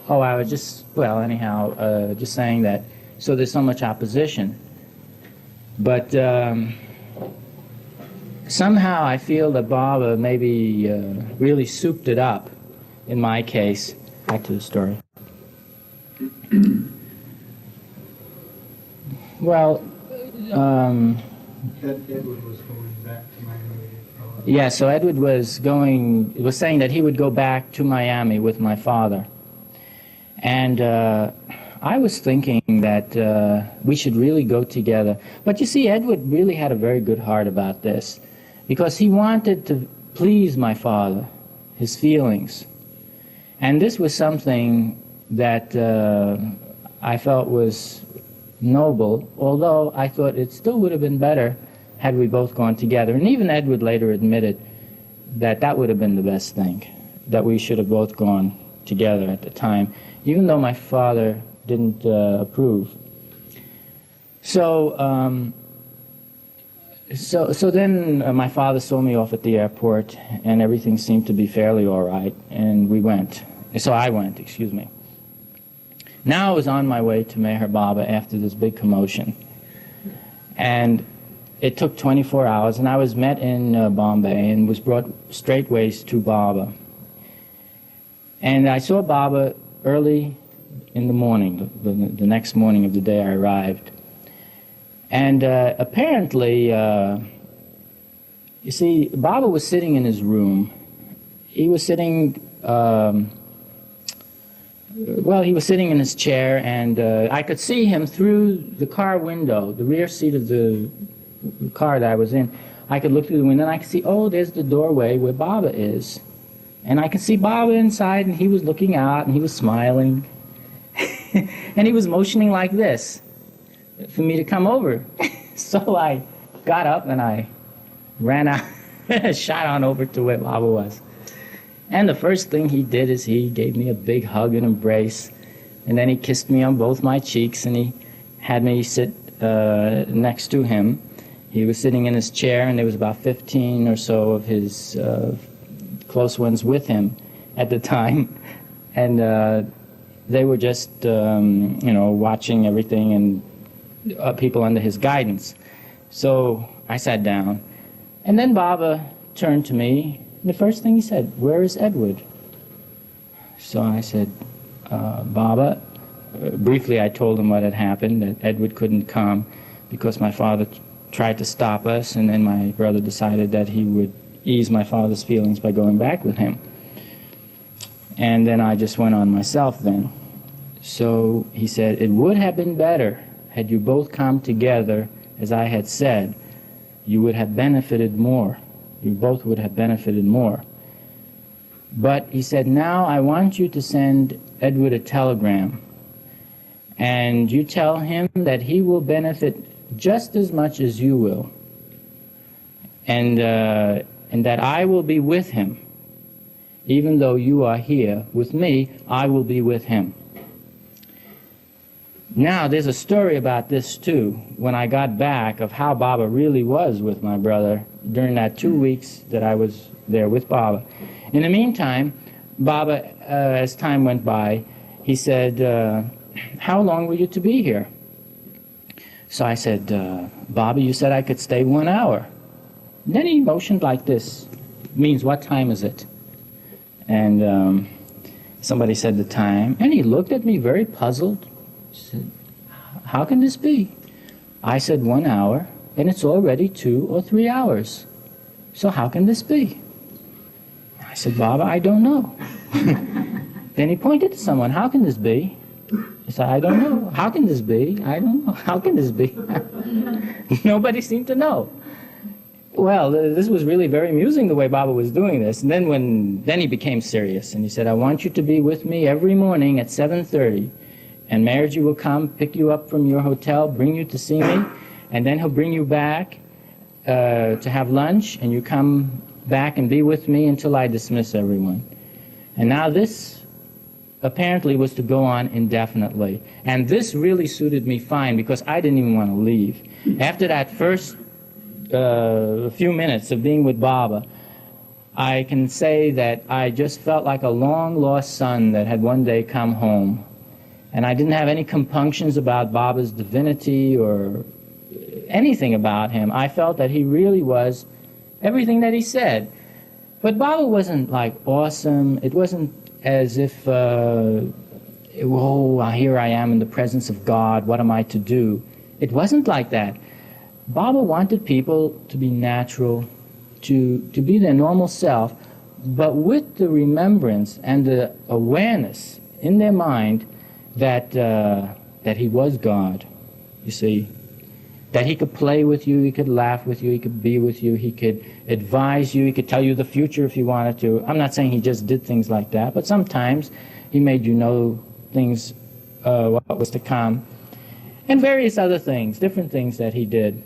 Oh, I was just, well, anyhow, just saying that, so there's so much opposition. But somehow I feel that Baba maybe really souped it up in my case. Back to the story. Well, Edward was going back to Miami. Yeah, so Edward was saying that he would go back to Miami with my father. And I was thinking that we should really go together. But you see, Edward really had a very good heart about this, because he wanted to please my father, his feelings. And this was something that I felt was noble, although I thought it still would have been better had we both gone together. And even Edward later admitted that that would have been the best thing, that we should have both gone together at the time, even though my father didn't approve. So then my father saw me off at the airport, and everything seemed to be fairly all right, and we went. So I went, excuse me. Now I was on my way to Meher Baba after this big commotion. And it took 24 hours, and I was met in Bombay and was brought straightways to Baba. And I saw Baba early in the morning, the next morning of the day I arrived. And apparently, you see, Baba was sitting in his room. He was sitting, he was sitting in his chair, and I could see him through the car window, the rear seat of the car that I was in. I could look through the window, and I could see, oh, there's the doorway where Baba is. And I could see Baba inside, and he was looking out, and he was smiling. And he was motioning like this for me to come over. So I got up, and I ran out, shot on over to where Baba was. And the first thing he did is he gave me a big hug and embrace, and then he kissed me on both my cheeks, and he had me sit next to him. He was sitting in his chair, and there was about 15 or so of his close ones with him at the time, and they were just, watching everything and people under his guidance. So I sat down, and then Baba turned to me. The first thing he said, "Where is Edward?" So I said, "Baba," briefly I told him what had happened, that Edward couldn't come because my father tried to stop us, and then my brother decided that he would ease my father's feelings by going back with him. And then I just went on myself then. So he said, "It would have been better had you both come together, as I had said. You would have benefited more. You both would have benefited more. But," he said, "now I want you to send Edward a telegram, and you tell him that he will benefit just as much as you will, and that I will be with him. Even though you are here with me, I will be with him." Now, there's a story about this, too, when I got back, of how Baba really was with my brother during that 2 weeks that I was there with Baba. In the meantime, Baba, as time went by, he said, "How long were you to be here?" So I said, "Baba, you said I could stay 1 hour." And then he motioned like this. Means, "What time is it?" And somebody said the time, and he looked at me very puzzled. He said, "How can this be?" I said, 1 hour, and it's already 2 or 3 hours. So how can this be? I said, "Baba, I don't know." Then he pointed to someone. "How can this be?" He said, "I don't know." "How can this be?" "I don't know." "How can this be?" Nobody seemed to know. Well, this was really very amusing, the way Baba was doing this. And then he became serious, and he said, "I want you to be with me every morning at 7:30. And Meherji will come, pick you up from your hotel, bring you to see me, and then he'll bring you back to have lunch, and you come back and be with me until I dismiss everyone." And now this apparently was to go on indefinitely. And this really suited me fine, because I didn't even want to leave. After that first few minutes of being with Baba, I can say that I just felt like a long-lost son that had one day come home. And I didn't have any compunctions about Baba's divinity or anything about him. I felt that he really was everything that he said. But Baba wasn't like awesome. It wasn't as if, oh, here I am in the presence of God, what am I to do? It wasn't like that. Baba wanted people to be natural, to be their normal self, but with the remembrance and the awareness in their mind that he was God, you see. That he could play with you, he could laugh with you, he could be with you, he could advise you, he could tell you the future if he wanted to. I'm not saying he just did things like that, but sometimes he made you know things, what was to come, and various other things, different things that he did.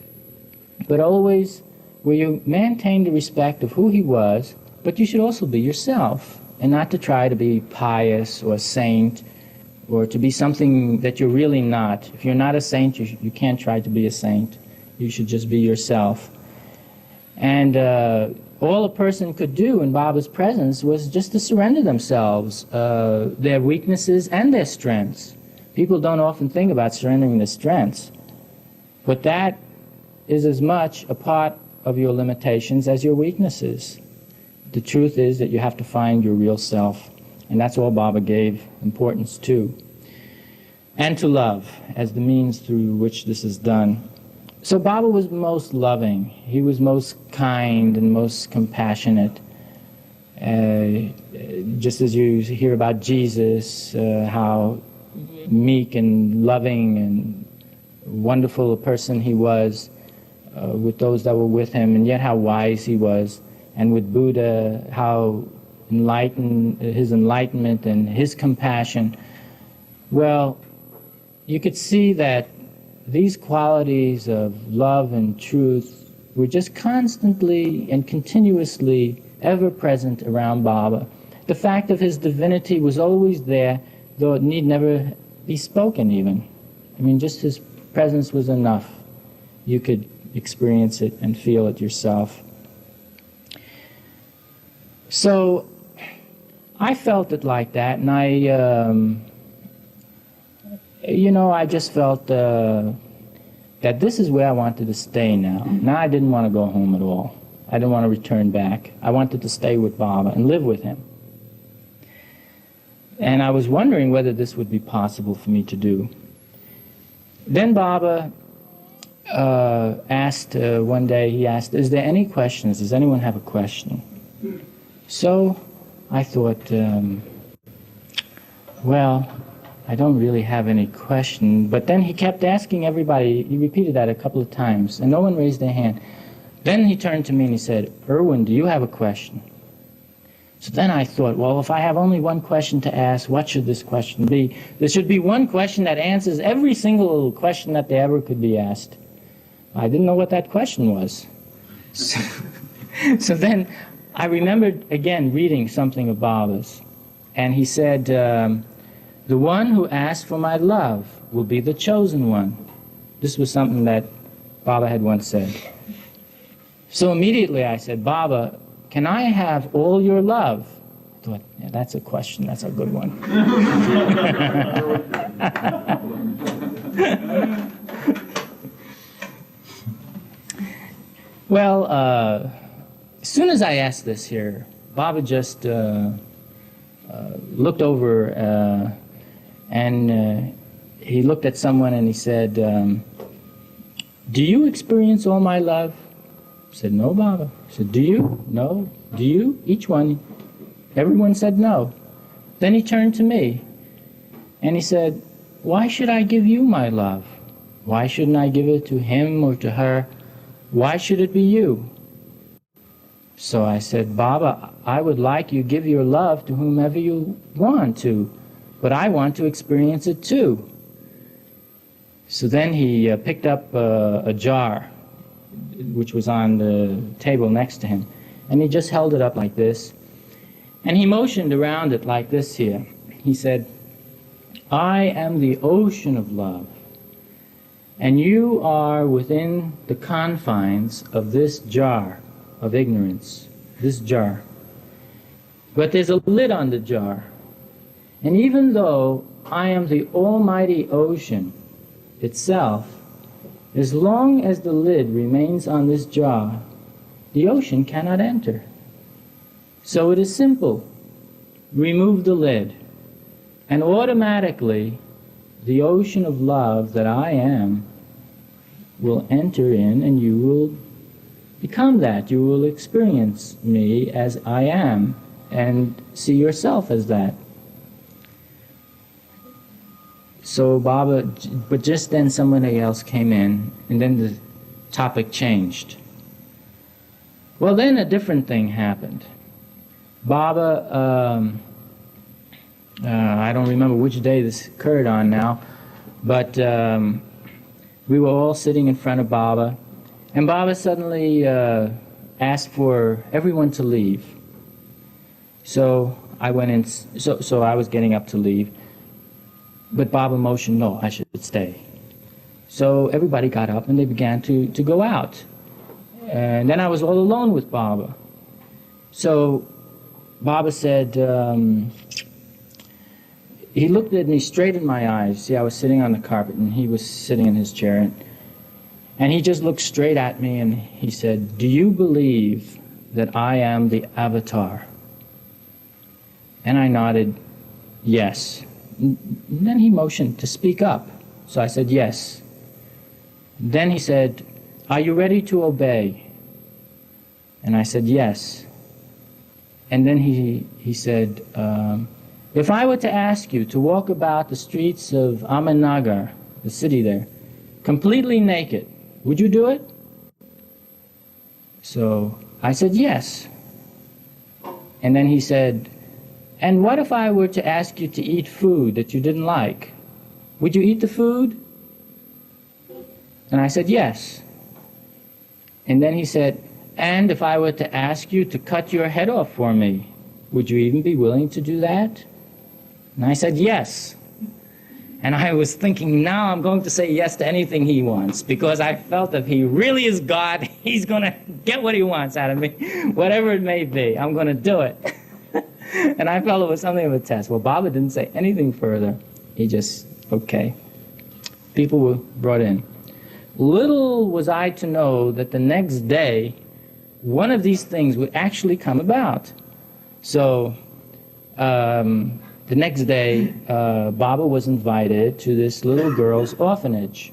But always where you maintain the respect of who he was, but you should also be yourself, and not to try to be pious or a saint, or to be something that you're really not. If you're not a saint, you can't try to be a saint. You should just be yourself. And all a person could do in Baba's presence was just to surrender themselves, their weaknesses and their strengths. People don't often think about surrendering their strengths, but that is as much a part of your limitations as your weaknesses. The truth is that you have to find your real self. And that's all Baba gave importance to. And to love as the means through which this is done. So Baba was most loving. He was most kind and most compassionate. Just as you hear about Jesus, how meek and loving and wonderful a person he was with those that were with him, and yet how wise he was. And with Buddha, how his enlightenment and his compassion. Well, you could see that these qualities of love and truth were just constantly and continuously ever present around Baba. The fact of his divinity was always there, though it need never be spoken even. I mean, just his presence was enough. You could experience it and feel it yourself. So I felt it like that, and I just felt that this is where I wanted to stay now. Now I didn't want to go home at all. I didn't want to return back. I wanted to stay with Baba and live with him. And I was wondering whether this would be possible for me to do. Then Baba asked, one day he asked, is there any questions? Does anyone have a question? So I thought, well, I don't really have any question. But then he kept asking everybody, he repeated that a couple of times, and no one raised their hand. Then he turned to me and he said, Irwin, do you have a question? So then I thought, well, if I have only one question to ask, what should this question be? There should be one question that answers every single question that there ever could be asked. I didn't know what that question was. So then I remembered again reading something of Baba's, and he said, the one who asks for my love will be the chosen one. This was something that Baba had once said. So immediately I said, Baba, can I have all your love? I thought, yeah, that's a question, that's a good one. Well, as soon as I asked this here, Baba just looked over and he looked at someone and he said, do you experience all my love? I said, no, Baba. I said, do you? No. Do you? Each one. Everyone said no. Then he turned to me and he said, why should I give you my love? Why shouldn't I give it to him or to her? Why should it be you? So I said, Baba, I would like you give your love to whomever you want to, but I want to experience it too. So then he picked up a jar, which was on the table next to him, and he just held it up like this, and he motioned around it like this here. He said, I am the ocean of love, and you are within the confines of this jar of ignorance, this jar. But there's a lid on the jar. And even though I am the almighty ocean itself, as long as the lid remains on this jar, the ocean cannot enter. So it is simple. Remove the lid, and automatically the ocean of love that I am will enter in, and you will become that. You will experience me as I am and see yourself as that. So Baba, but just then somebody else came in, and then the topic changed. Well, then a different thing happened. Baba, I don't remember which day this occurred on now, but we were all sitting in front of Baba, and Baba suddenly asked for everyone to leave. So I went in, so I was getting up to leave, but Baba motioned, no, I should stay. So everybody got up and they began to go out. And then I was all alone with Baba. So Baba said, he looked at me straight in my eyes. See, I was sitting on the carpet and he was sitting in his chair. And he just looked straight at me and he said, do you believe that I am the avatar? And I nodded, yes. And then he motioned to speak up. So I said, yes. Then he said, are you ready to obey? And I said, yes. And then he said, if I were to ask you to walk about the streets of Ahmednagar, the city there, completely naked, would you do it? So I said, yes. And then he said, and what if I were to ask you to eat food that you didn't like? Would you eat the food? And I said, yes. And then he said, and if I were to ask you to cut your head off for me, would you even be willing to do that? And I said, yes. And I was thinking, now I'm going to say yes to anything he wants, because I felt if he really is God, he's going to get what he wants out of me, whatever it may be. I'm going to do it. And I felt it was something of a test. Well, Baba didn't say anything further. He just, okay. People were brought in. Little was I to know that the next day, one of these things would actually come about. So the next day, Baba was invited to this little girl's orphanage,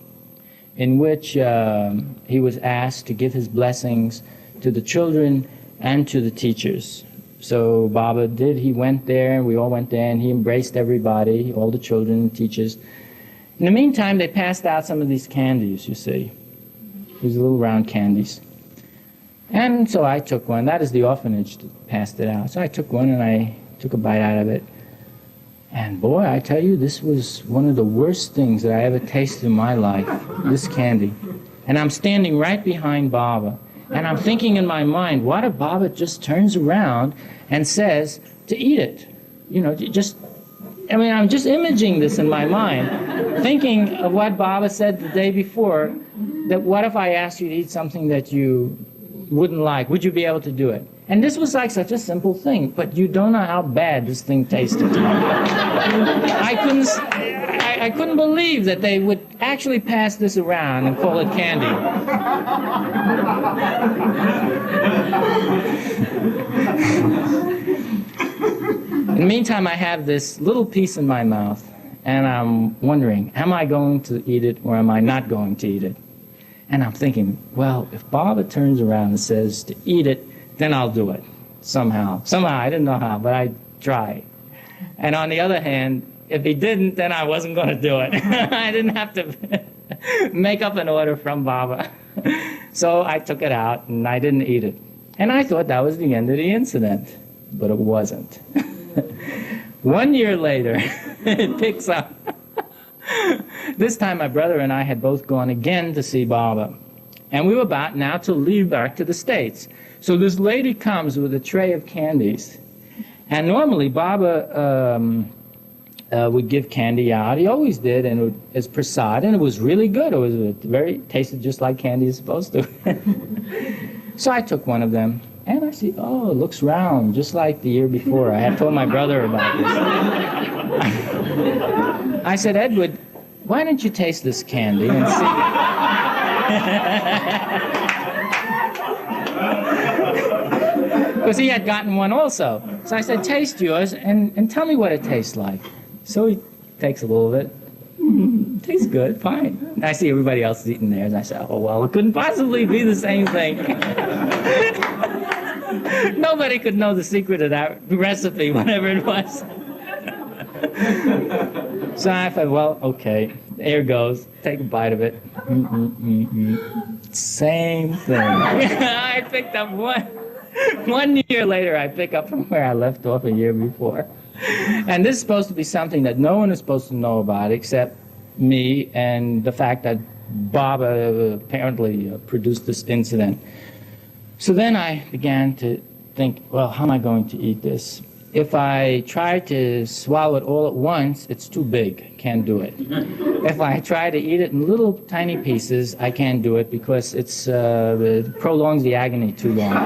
in which he was asked to give his blessings to the children and to the teachers. So Baba did, he went there, and we all went there, and he embraced everybody, all the children and teachers. In the meantime, they passed out some of these candies, you see, these little round candies. And so I took one. That is the orphanage that passed it out. So I took one and I took a bite out of it. And boy, I tell you, this was one of the worst things that I ever tasted in my life, this candy. And I'm standing right behind Baba. And I'm thinking in my mind, what if Baba just turns around and says to eat it? You know, just, I mean, I'm just imaging this in my mind, thinking of what Baba said the day before, that what if I asked you to eat something that you wouldn't like? Would you be able to do it? And this was like such a simple thing, but you don't know how bad this thing tasted. I couldn't believe that they would actually pass this around and call it candy. In the meantime, I have this little piece in my mouth, and I'm wondering, am I going to eat it or am I not going to eat it? And I'm thinking, well, if Baba turns around and says to eat it, then I'll do it. Somehow, I didn't know how, but I'd try. And on the other hand, if he didn't, then I wasn't going to do it. I didn't have to make up an order from Baba. So I took it out and I didn't eat it. And I thought that was the end of the incident, but it wasn't. 1 year later, it picks up. This time my brother and I had both gone again to see Baba. And we were about now to leave back to the States. So this lady comes with a tray of candies. And normally Baba would give candy out. He always did, and it was prasad, and it was really good. It was tasted just like candy is supposed to. So I took one of them, and I see, oh, it looks round, just like the year before. I had told my brother about this. I said, Edward, why don't you taste this candy and see? Because he had gotten one also. So I said, taste yours and tell me what it tastes like. So he takes a little bit. Tastes good, fine. And I see everybody else eating theirs. And I said, oh, well, it couldn't possibly be the same thing. Nobody could know the secret of that recipe, whatever it was. So I thought, well, okay, there goes. Take a bite of it. Same thing. I picked up one year later, I pick up from where I left off a year before. And this is supposed to be something that no one is supposed to know about except me and the fact that Baba apparently produced this incident. So then I began to think, well, how am I going to eat this? If I try to swallow it all at once, it's too big. Can't do it. If I try to eat it in little tiny pieces, I can't do it because it prolongs the agony too long.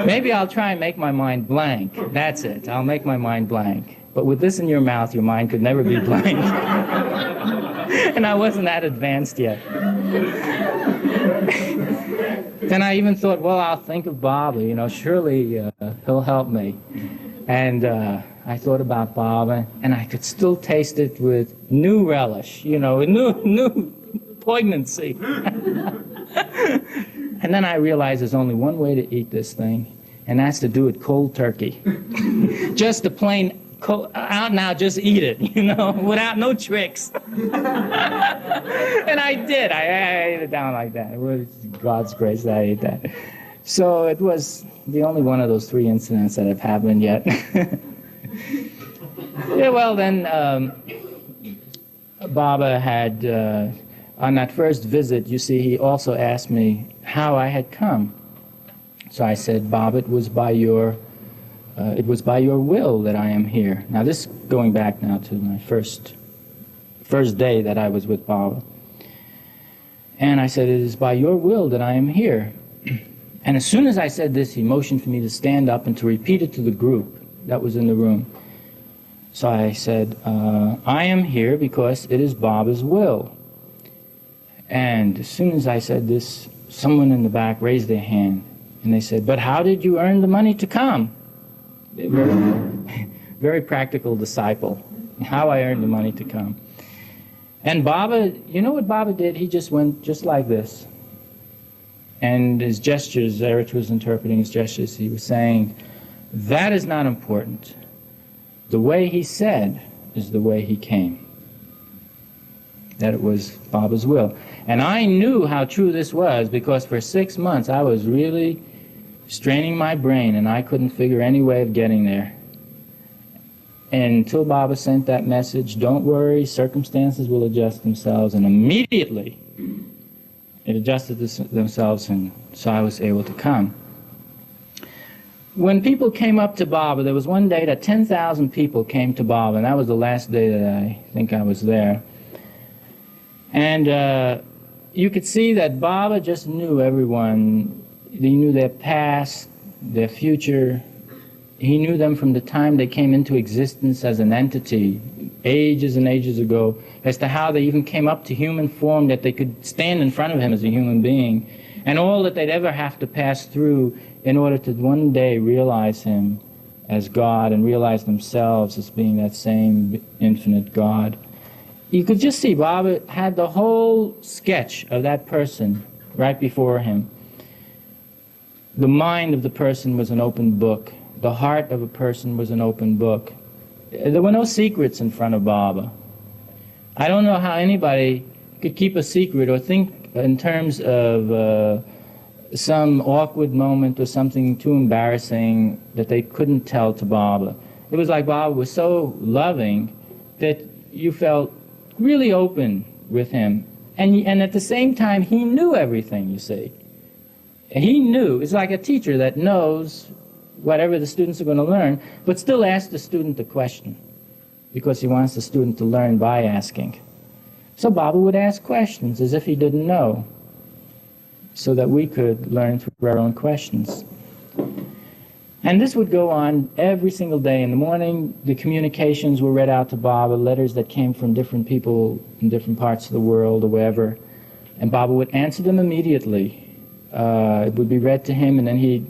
Maybe I'll try and make my mind blank. That's it. I'll make my mind blank. But with this in your mouth, your mind could never be blank. And I wasn't that advanced yet. Then I even thought, well, I'll think of Baba, you know, surely he'll help me. And I thought about Baba, and I could still taste it with new relish, you know, new poignancy. And then I realized there's only one way to eat this thing, and that's to do it cold turkey. Just the plain, out now, just eat it, you know, without no tricks. And I did. I ate it down like that. It was God's grace that I ate that. So it was the only one of those 3 incidents that have happened yet. Yeah, well, then Baba had, on that first visit, you see, he also asked me how I had come. So I said, Baba, it was by your will that I am here. Now this going back now to my first day that I was with Baba. And I said, it is by your will that I am here. And as soon as I said this, he motioned for me to stand up and to repeat it to the group that was in the room. So I said, I am here because it is Baba's will. And as soon as I said this, someone in the back raised their hand. And they said, but how did you earn the money to come? Very practical disciple. How I earned the money to come. And Baba, you know what Baba did? He just went just like this. And his gestures, Eric was interpreting his gestures, he was saying, that is not important. The way he said is the way he came. That it was Baba's will. And I knew how true this was because for 6 months I was really straining my brain and I couldn't figure any way of getting there. And until Baba sent that message, don't worry, circumstances will adjust themselves, and immediately it adjusted themselves, and so I was able to come. When people came up to Baba, there was one day that 10,000 people came to Baba, and that was the last day that I think I was there. And you could see that Baba just knew everyone. He knew their past, their future. He knew them from the time they came into existence as an entity, ages and ages ago, as to how they even came up to human form, that they could stand in front of him as a human being, and all that they'd ever have to pass through in order to one day realize him as God and realize themselves as being that same infinite God. You could just see Baba had the whole sketch of that person right before him. The mind of the person was an open book. The heart of a person was an open book. There were no secrets in front of Baba. I don't know how anybody could keep a secret or think in terms of some awkward moment or something too embarrassing that they couldn't tell to Baba. It was like Baba was so loving that you felt really open with him. And at the same time, he knew everything, you see. He knew. It's like a teacher that knows whatever the students are going to learn, but still asks the student a question because he wants the student to learn by asking. So Baba would ask questions as if he didn't know. so that we could learn through our own questions. And this would go on every single day. In the morning, the communications were read out to Baba, letters that came from different people in different parts of the world or wherever, and Baba would answer them immediately. It would be read to him, and then he'd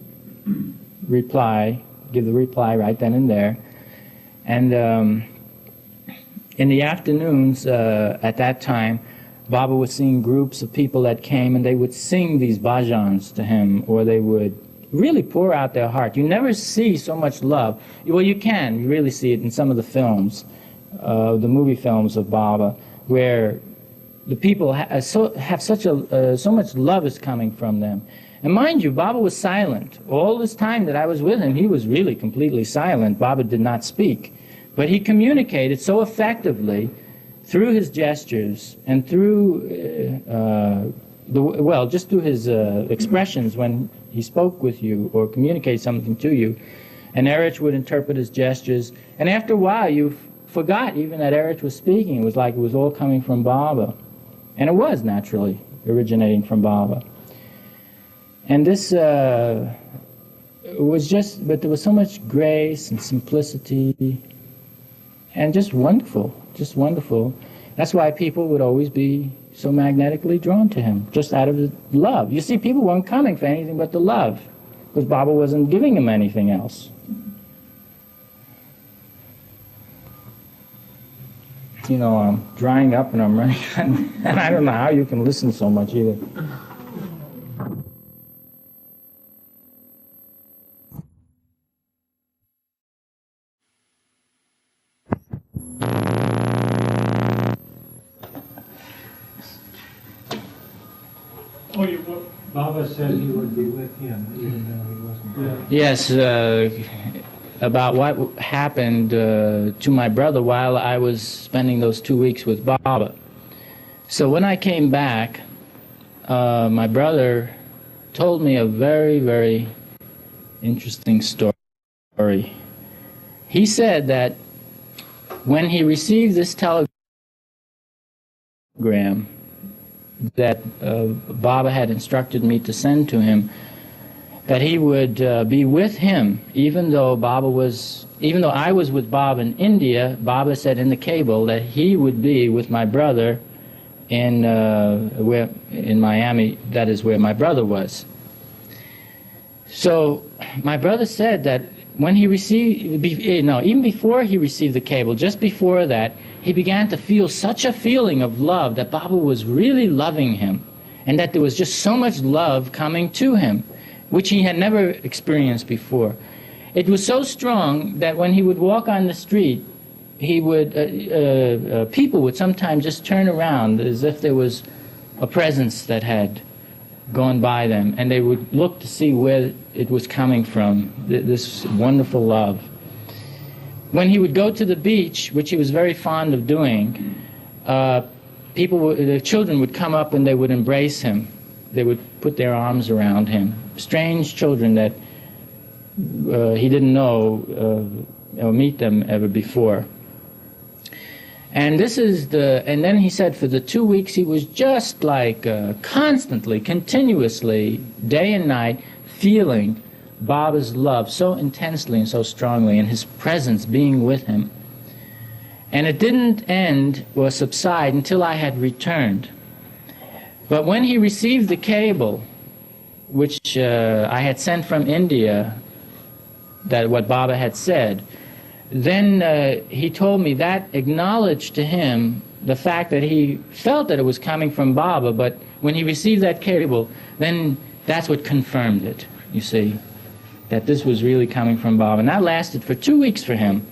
give the reply right then and there. And in the afternoons, at that time, Baba was seeing groups of people that came, and they would sing these bhajans to him, or they would really pour out their heart. You never see so much love. Well, you can. You really see it in some of the films, the movie films of Baba, where the people have so much love is coming from them. And mind you, Baba was silent. All this time that I was with him, he was really completely silent. Baba did not speak. But he communicated so effectively through his gestures and through, just through his expressions when he spoke with you or communicated something to you. And Erich would interpret his gestures. And after a while, you forgot even that Erich was speaking. It was like it was all coming from Baba. And it was naturally originating from Baba. And this was just, but there was so much grace and simplicity and just wonderful, just wonderful. That's why people would always be so magnetically drawn to him, just out of the love. You see, people weren't coming for anything but the love, because Baba wasn't giving them anything else. You know, I'm drying up and I'm running, and I don't know how you can listen so much either. Baba said he would be with him, even though he wasn't there. Yes, about what happened to my brother while I was spending those 2 weeks with Baba. So when I came back, my brother told me a very, very interesting story. He said that when he received this telegram that Baba had instructed me to send to him, that he would be with him, even though I was with Baba in India. Baba said in the cable that he would be with my brother in Miami. That is where my brother was. So my brother said that when he received, even before he received the cable, just before that, he began to feel such a feeling of love, that Baba was really loving him, and that there was just so much love coming to him, which he had never experienced before. It was so strong that when he would walk on the street, he would, people would sometimes just turn around as if there was a presence that had gone by them, and they would look to see where it was coming from, this wonderful love. When he would go to the beach, which he was very fond of doing, the children would come up and they would embrace him. They would put their arms around him. Strange children that he didn't know or meet them ever before. And and then he said for the 2 weeks he was just like constantly, continuously, day and night, feeling Baba's love so intensely and so strongly, and his presence being with him. And it didn't end or subside until I had returned. But when he received the cable, which I had sent from India, that what Baba had said, then he told me that acknowledged to him the fact that he felt that it was coming from Baba, but when he received that cable, then that's what confirmed it, you see, that this was really coming from Baba. And that lasted for 2 weeks for him,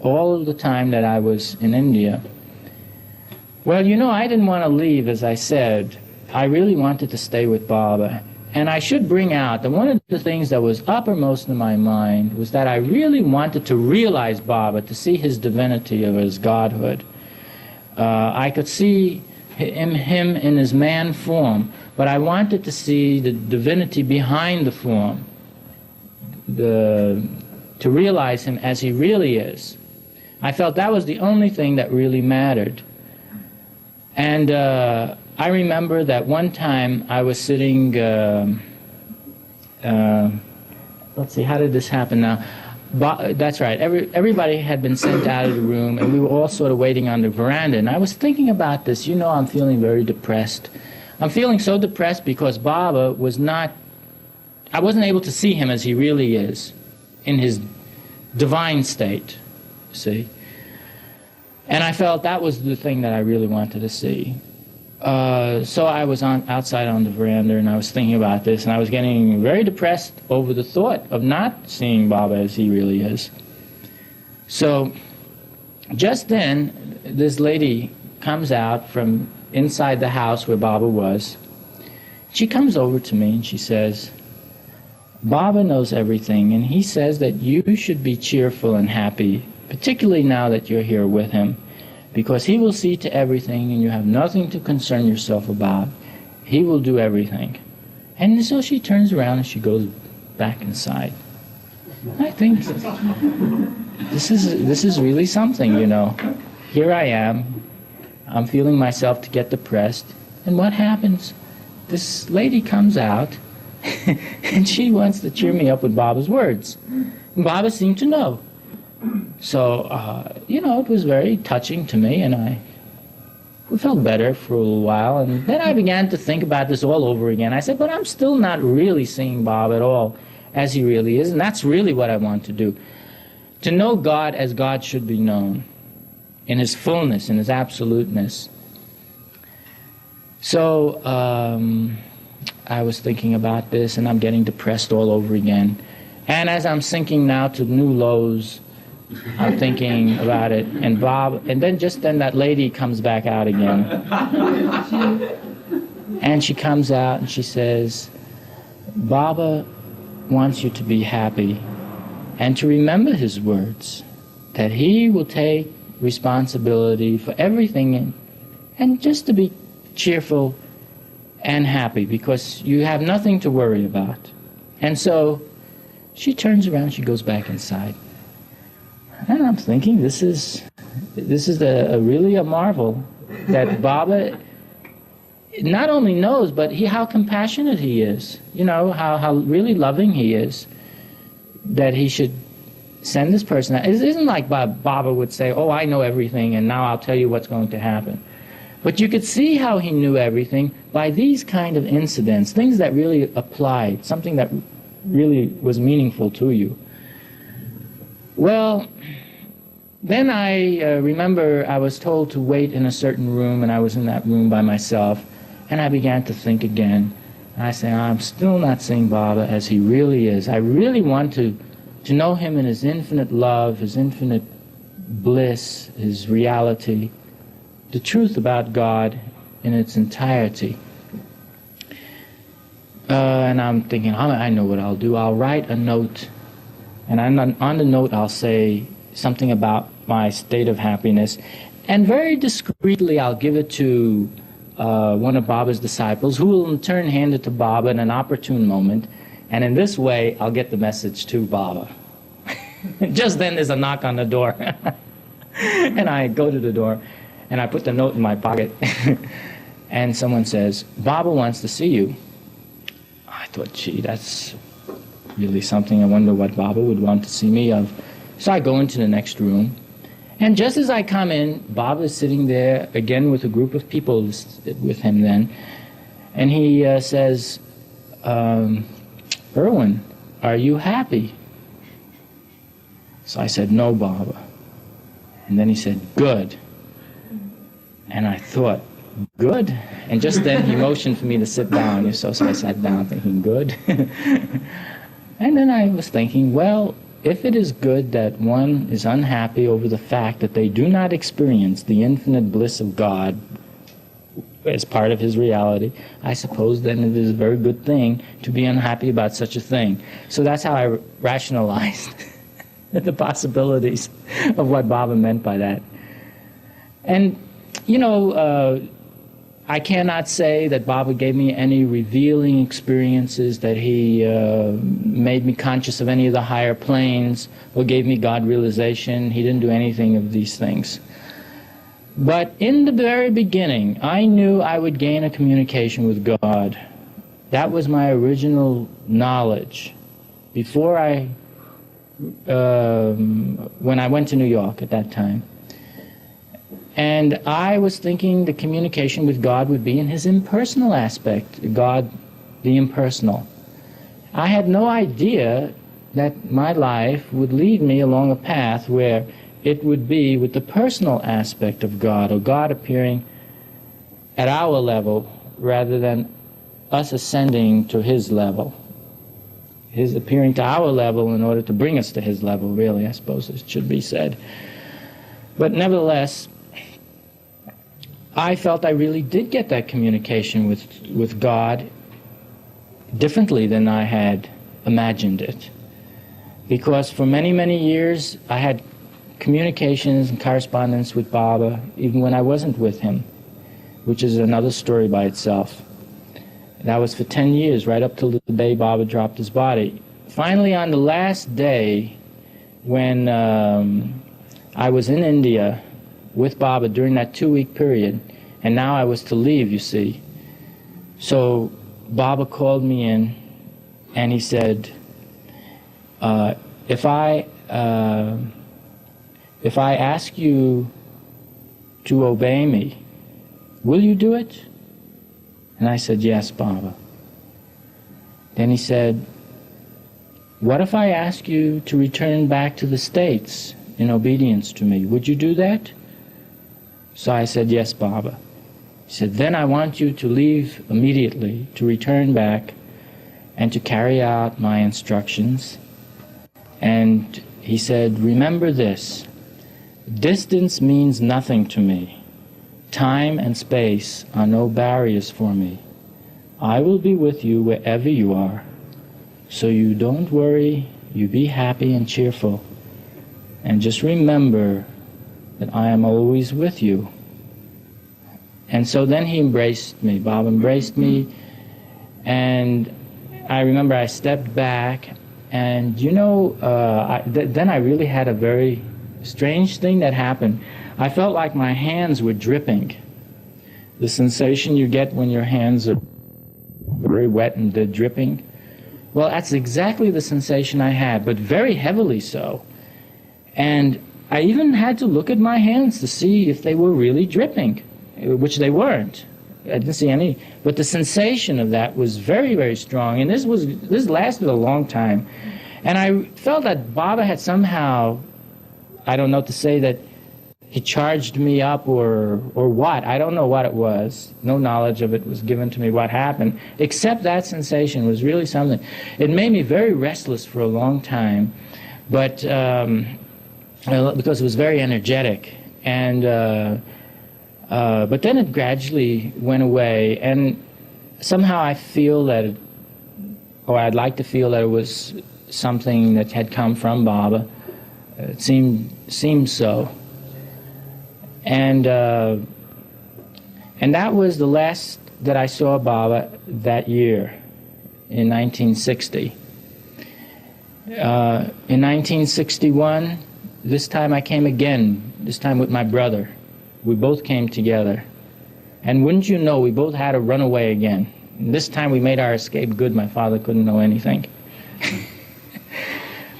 all of the time that I was in India. Well, you know, I didn't want to leave, as I said. I really wanted to stay with Baba. And I should bring out that one of the things that was uppermost in my mind was that I really wanted to realize Baba, to see his divinity or his godhood. I could see him in his man form, but I wanted to see the divinity behind the form, to realize him as he really is. I felt that was the only thing that really mattered. And I remember that one time I was sitting, let's see, how did this happen now? That's right, everybody had been sent out of the room, and we were all sort of waiting on the veranda, and I was thinking about this. You know, I'm feeling very depressed. I'm feeling so depressed because Baba was not, I wasn't able to see him as he really is, in his divine state, see? And I felt that was the thing that I really wanted to see. So I was outside on the veranda, and I was thinking about this, and I was getting very depressed over the thought of not seeing Baba as he really is. So just then, this lady comes out from inside the house where Baba was. She comes over to me and she says, Baba knows everything, and he says that you should be cheerful and happy, particularly now that you're here with him, because he will see to everything and you have nothing to concern yourself about. He will do everything. And so she turns around and she goes back inside. I think this is really something, you know. Here I am. I'm feeling myself to get depressed. And what happens? This lady comes out and she wants to cheer me up with Baba's words. And Baba seemed to know. So, you know, it was very touching to me, and we felt better for a little while. And then I began to think about this all over again. I said, but I'm still not really seeing Baba at all as he really is, and that's really what I want to do. To know God as God should be known, in his fullness, in his absoluteness. So, I was thinking about this, and I'm getting depressed all over again. And as I'm sinking now to new lows, I'm thinking about it, and then just then that lady comes back out again. And she comes out and she says, Baba wants you to be happy and to remember his words, that he will take responsibility for everything, and just to be cheerful and happy because you have nothing to worry about. And so she turns around, she goes back inside. And I'm thinking, this is really a marvel that Baba not only knows, but how compassionate he is. You know, how really loving he is, that he should send this person out. It isn't like Baba would say, oh, I know everything, and now I'll tell you what's going to happen. But you could see how he knew everything by these kind of incidents, things that really applied, something that really was meaningful to you. Well, then I remember I was told to wait in a certain room, and I was in that room by myself, and I began to think again. And I say, I'm still not seeing Baba as he really is. I really want to know him in his infinite love, his infinite bliss, his reality, the truth about God in its entirety. And I'm thinking, I know what I'll do. I'll write a note, and on the note I'll say something about my state of happiness, and very discreetly I'll give it to one of Baba's disciples, who will in turn hand it to Baba in an opportune moment, and in this way I'll get the message to Baba. Just then there's a knock on the door, and I go to the door, and I put the note in my pocket, and someone says, Baba wants to see you. I thought, gee, that's really something. I wonder what Baba would want to see me of. So I go into the next room, and just as I come in, Baba is sitting there again with a group of people with him then, and he says, Irwin, are you happy? So I said, no, Baba. And then he said, good. And I thought, good? And just then he motioned for me to sit down, so I sat down thinking, good. And then I was thinking, well, if it is good that one is unhappy over the fact that they do not experience the infinite bliss of God as part of his reality, I suppose then it is a very good thing to be unhappy about such a thing. So that's how I rationalized the possibilities of what Baba meant by that. And, you know, I cannot say that Baba gave me any revealing experiences, that he made me conscious of any of the higher planes, or gave me God realization. He didn't do anything of these things. But in the very beginning, I knew I would gain a communication with God. That was my original knowledge. Before when I went to New York at that time. And I was thinking the communication with God would be in his impersonal aspect, God the impersonal. I had no idea that my life would lead me along a path where it would be with the personal aspect of God, or God appearing at our level rather than us ascending to his level. His appearing to our level in order to bring us to his level, really, I suppose it should be said. But nevertheless, I felt I really did get that communication with God differently than I had imagined it. Because for many, many years, I had communications and correspondence with Baba, even when I wasn't with him, which is another story by itself. That was for 10 years, right up till the day Baba dropped his body. Finally, on the last day, when I was in India with Baba during that 2-week period, and now I was to leave, you see. So Baba called me in, and he said, if I ask you to obey me, will you do it? And I said, yes, Baba. Then he said, what if I ask you to return back to the States in obedience to me? Would you do that? So I said, yes, Baba. He said, then I want you to leave immediately, to return back and to carry out my instructions. And he said, remember this, distance means nothing to me. Time and space are no barriers for me. I will be with you wherever you are. So you don't worry, you be happy and cheerful. And just remember that I am always with you. And so then he embraced me. Bob embraced me. And I remember I stepped back. And you know, then I really had a very strange thing that happened. I felt like my hands were dripping. The sensation you get when your hands are very wet and they're dripping. Well, that's exactly the sensation I had, but very heavily so. And I even had to look at my hands to see if they were really dripping, which they weren't. I didn't see any. But the sensation of that was very, very strong. And this lasted a long time. And I felt that Baba had somehow, I don't know to say that he charged me up or what. I don't know what it was. No knowledge of it was given to me what happened, except that sensation was really something. It made me very restless for a long time, but because it was very energetic. And but then it gradually went away, and somehow I feel that, or I'd like to feel that it was something that had come from Baba. It seemed so. And that was the last that I saw Baba that year, in 1960. In 1961, this time I came again, this time with my brother. We both came together. And wouldn't you know, we both had to run away again. And this time we made our escape good. My father couldn't know anything.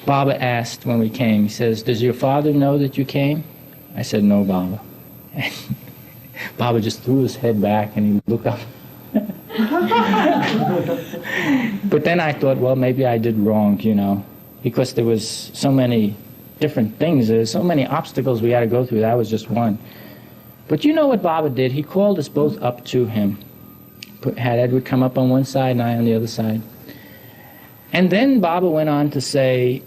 Baba asked when we came, he says, does your father know that you came? I said, no, Baba. And Baba just threw his head back and he looked up. But then I thought, well, maybe I did wrong, you know, because there was so many different things. There's so many obstacles we had to go through. That was just one. But you know what Baba did? He called us both up to him. Had Edward come up on one side and I on the other side. And then Baba went on to say,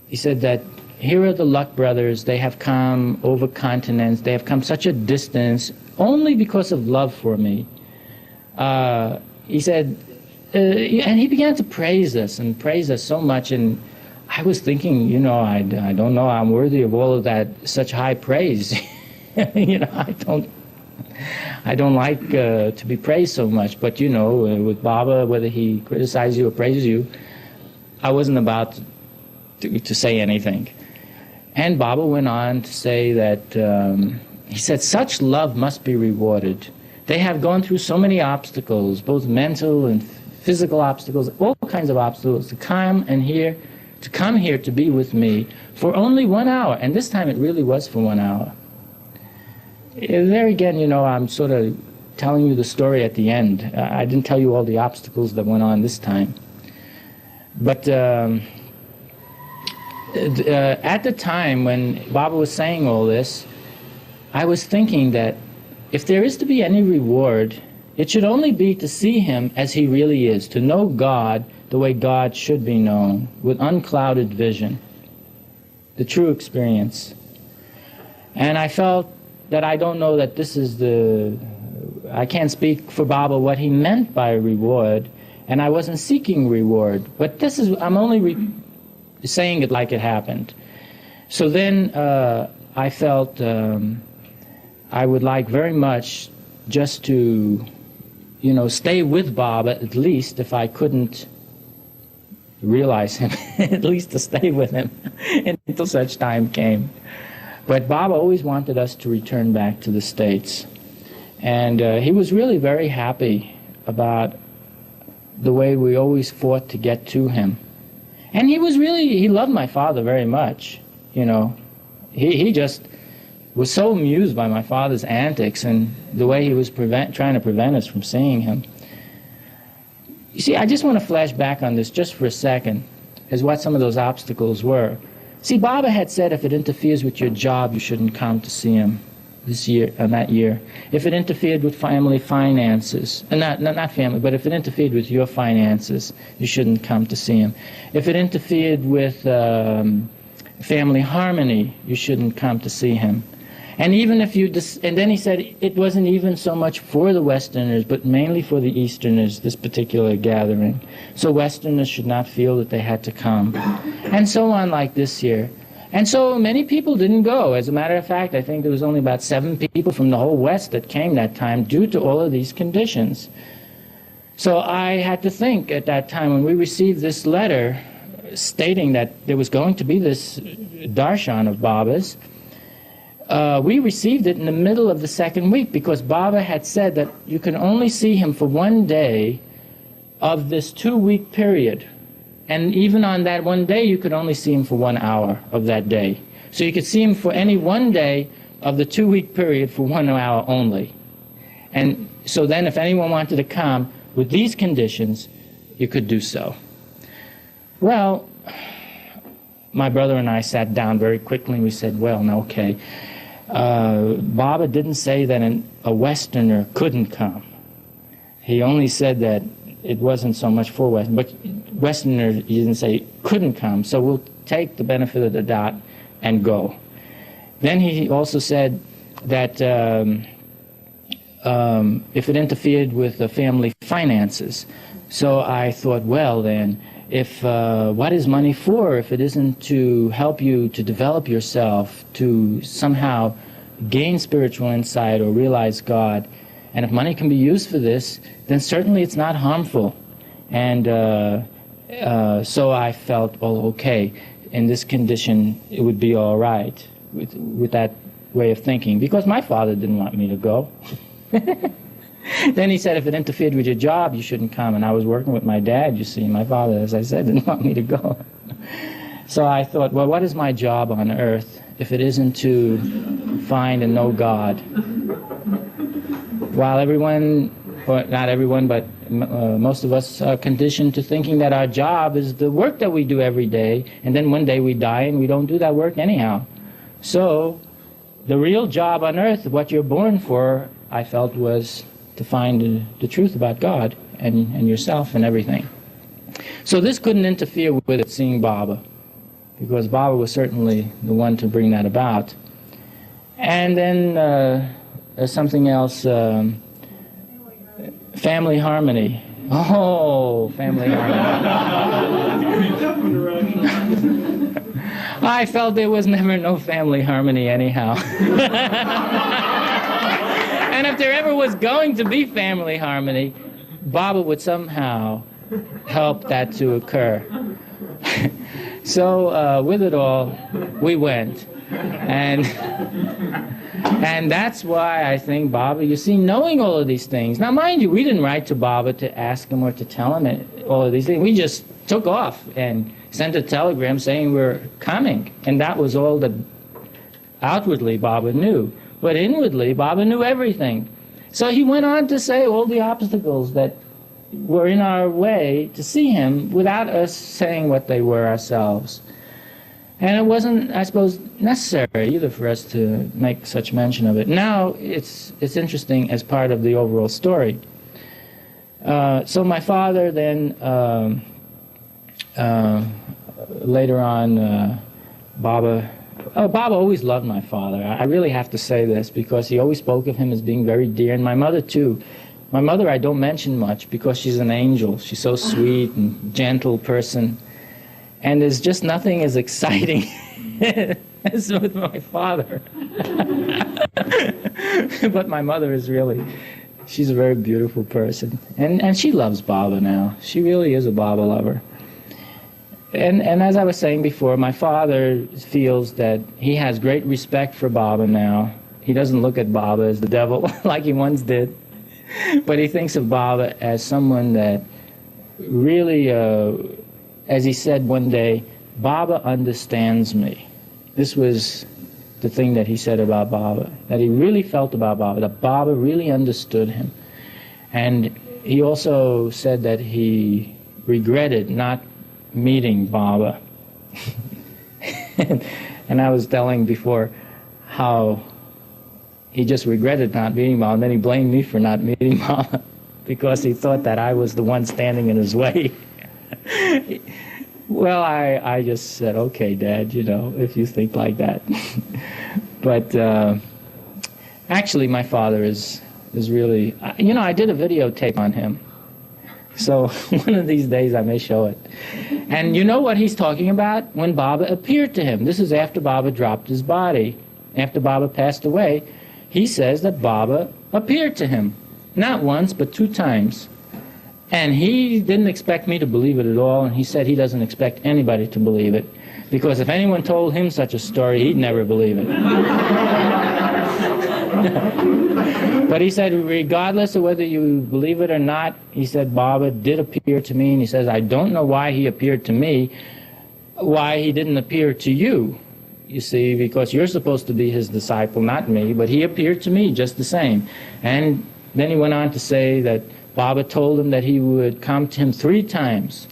he said that here are the Luck brothers. They have come over continents. They have come such a distance only because of love for me. He said, and he began to praise us and praise us so much. And I was thinking, you know, I don't know, I'm worthy of all of that, such high praise. You know, I don't like to be praised so much. But, you know, with Baba, whether he criticizes you or praises you, I wasn't about to say anything. And Baba went on to say that he said, such love must be rewarded. They have gone through so many obstacles, both mental and physical obstacles, all kinds of obstacles, to come here to be with me for only 1 hour. And this time it really was for 1 hour. There again, you know, I'm sort of telling you the story at the end. I didn't tell you all the obstacles that went on this time. But at the time when Baba was saying all this, I was thinking that if there is to be any reward, it should only be to see him as he really is, to know God the way God should be known, with unclouded vision, the true experience. And I felt that I don't know that this is I can't speak for Baba what he meant by reward, and I wasn't seeking reward. But I'm only saying it like it happened. So then I felt I would like very much just to, you know, stay with Baba, at least if I couldn't realize him, at least to stay with him until such time came. But Baba always wanted us to return back to the States. And he was really very happy about the way we always fought to get to him. And he loved my father very much, you know. He just was so amused by my father's antics and the way he was trying to prevent us from seeing him. You see, I just want to flash back on this just for a second, as what some of those obstacles were. See, Baba had said if it interferes with your job, you shouldn't come to see him that year. If it interfered with family finances, not family, but if it interfered with your finances, you shouldn't come to see him. If it interfered with family harmony, you shouldn't come to see him. And even if and then he said it wasn't even so much for the Westerners, but mainly for the Easterners, this particular gathering. So Westerners should not feel that they had to come. And so on like this year. And so many people didn't go. As a matter of fact, I think there was only about 7 people from the whole West that came that time due to all of these conditions. So I had to think at that time when we received this letter stating that there was going to be this darshan of Baba's, we received it in the middle of the 2nd week because Baba had said that you can only see him for 1 day of this 2-week period. And even on that 1 day, you could only see him for 1 hour of that day. So you could see him for any 1 day of the 2-week period for 1 hour only. And so then if anyone wanted to come with these conditions, you could do so. Well, my brother and I sat down very quickly and we said, well, no, okay. Baba didn't say that a Westerner couldn't come. He only said that it wasn't so much for Western, but Westerners, he didn't say couldn't come, so we'll take the benefit of the doubt and go. Then he also said that if it interfered with the family finances. So I thought, well then, if what is money for if it isn't to help you to develop yourself, to somehow gain spiritual insight or realize God? And if money can be used for this, then certainly it's not harmful. And so I felt, well, okay, in this condition it would be all right with that way of thinking, because my father didn't want me to go. Then he said, if it interfered with your job, you shouldn't come. And I was working with my dad, you see. My father, as I said, didn't want me to go. So I thought, well, what is my job on earth if it isn't to find and know God? While everyone, or not everyone, but most of us are conditioned to thinking that our job is the work that we do every day, and then one day we die and we don't do that work anyhow. So the real job on earth, what you're born for, I felt, was to find the truth about God and yourself and everything. So this couldn't interfere with it, seeing Baba, because Baba was certainly the one to bring that about. And then there's something else, family harmony. Oh, family harmony. I felt there was never no family harmony anyhow. And if there ever was going to be family harmony, Baba would somehow help that to occur. So with it all, we went. And and that's why I think Baba, you see, knowing all of these things. Now, mind you, we didn't write to Baba to ask him or to tell him all of these things. We just took off and sent a telegram saying we're coming. And that was all that outwardly Baba knew. But inwardly, Baba knew everything. So he went on to say all the obstacles that were in our way to see him without us saying what they were ourselves. And it wasn't, I suppose, necessary either for us to make such mention of it. Now it's interesting as part of the overall story. So my father then, later on, Baba always loved my father. I really have to say this because he always spoke of him as being very dear, and my mother too. My mother I don't mention much because she's an angel. She's so sweet and gentle person. And there's just nothing as exciting as with my father. But my mother is really, she's a very beautiful person. And she loves Baba now. She really is a Baba lover. And as I was saying before, my father feels that he has great respect for Baba now. He doesn't look at Baba as the devil like he once did. But he thinks of Baba as someone that really, as he said one day, Baba understands me. This was the thing that he said about Baba, that he really felt about Baba, that Baba really understood him. And he also said that he regretted not meeting Baba. And I was telling before how he just regretted not meeting Baba, and then he blamed me for not meeting Baba because he thought that I was the one standing in his way. Well, I just said, okay, Dad, you know, if you think like that. But actually, my father is really, you know, I did a videotape on him. So one of these days I may show it. And you know what he's talking about? When Baba appeared to him. This is after Baba dropped his body. After Baba passed away, he says that Baba appeared to him. Not once, but 2 times. And he didn't expect me to believe it at all, and he said he doesn't expect anybody to believe it, because if anyone told him such a story, he'd never believe it. But he said, regardless of whether you believe it or not, he said, Baba did appear to me, and he says, I don't know why he appeared to me, why he didn't appear to you, you see, because you're supposed to be his disciple, not me, but he appeared to me just the same. And then he went on to say that Baba told him that he would come to him 3 times,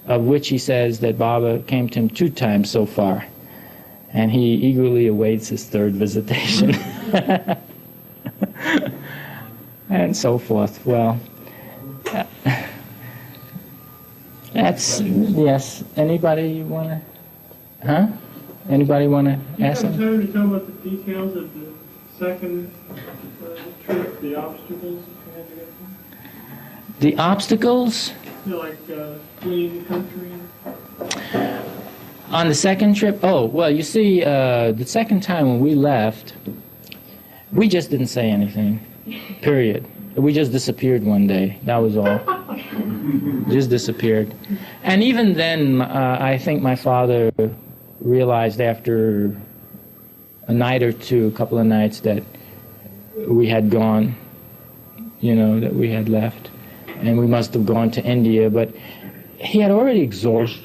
of which he says that Baba came to him 2 times so far. And he eagerly awaits his 3rd visitation. And so forth. Well, that's, yes. Anybody want to, huh? Anybody want to ask Do you have something? time to tell about the details of the second trip, the obstacles you had to get through? The obstacles? You know, like fleeing the country? On the second trip? Oh, well, you see, the second time when we left, we just didn't say anything, period. We just disappeared one day, that was all. Just disappeared. And even then, I think my father realized after a night or 2, a couple of nights, that we had gone, you know, that we had left. And we must have gone to India, but he had already exhausted